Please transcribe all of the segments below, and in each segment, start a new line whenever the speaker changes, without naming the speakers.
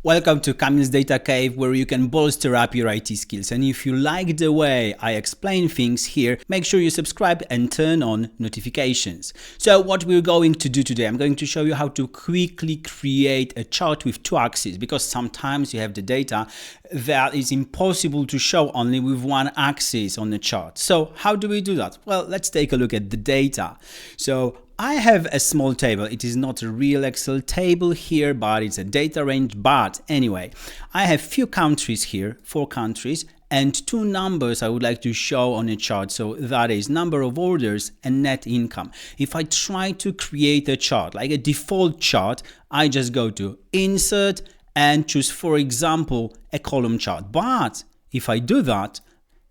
Welcome to Camille's Data Cave, where you can bolster up your IT skills. And if you like the way I explain things here, make sure you subscribe and turn on notifications. So what we're going to do today, I'm going to show you how to quickly create a chart with two axes, because sometimes you have the data that is impossible to show only with one axis on the chart. So how do we do that? Well, let's take a look at the data. So I have a small table. It is not a real Excel table here, but it's a data range. But anyway, I have few countries here, 4 countries, and 2 numbers I would like to show on a chart. So that is number of orders and net income. If I try to create a chart, like a default chart, I just go to Insert and choose, for example, a column chart. But if I do that,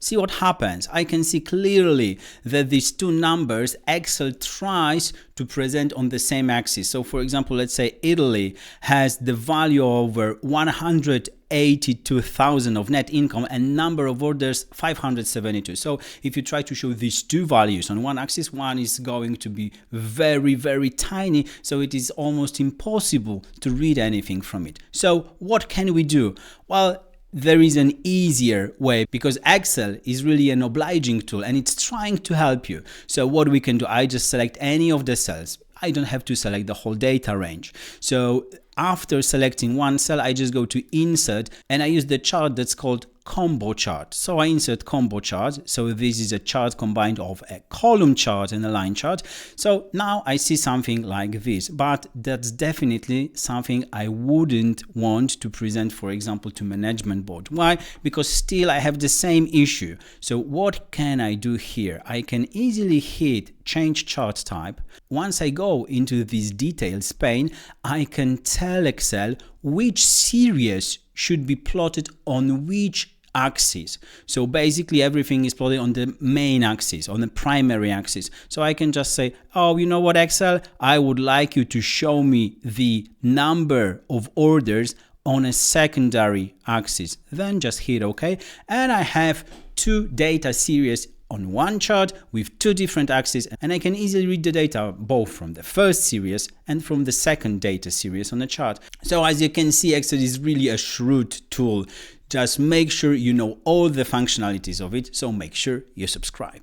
see what happens. I can see clearly that these 2 numbers Excel tries to present on the same axis. So for example, let's say Italy has the value over 182,000 of net income and number of orders 572. So if you try to show these 2 values on one axis, one is going to be very, very tiny. So it is almost impossible to read anything from it. So what can we do? Well, there is an easier way, because Excel is really an obliging tool and it's trying to help you. So what we can do, I just select any of the cells. I don't have to select the whole data range. So after selecting one cell, I just go to Insert and I use the chart that's called combo chart. So I insert combo chart. So this is a chart combined of a column chart and a line chart. So now I see something like this, but that's definitely something I wouldn't want to present, for example, to management board. Why? Because still I have the same issue. So what can I do here? I can easily hit change chart type. Once I go into this details pane, I can tell Excel which series should be plotted on which axis. So basically everything is plotted on the main axis, on the primary axis. So I can just say, oh, you know what, Excel, I would like you to show me the number of orders on a secondary axis. Then just hit OK. And I have 2 data series on one chart with 2 different axes, and I can easily read the data both from the first series and from the second data series on the chart. So as you can see, Excel is really a shrewd tool. Just make sure you know all the functionalities of it, so make sure you subscribe.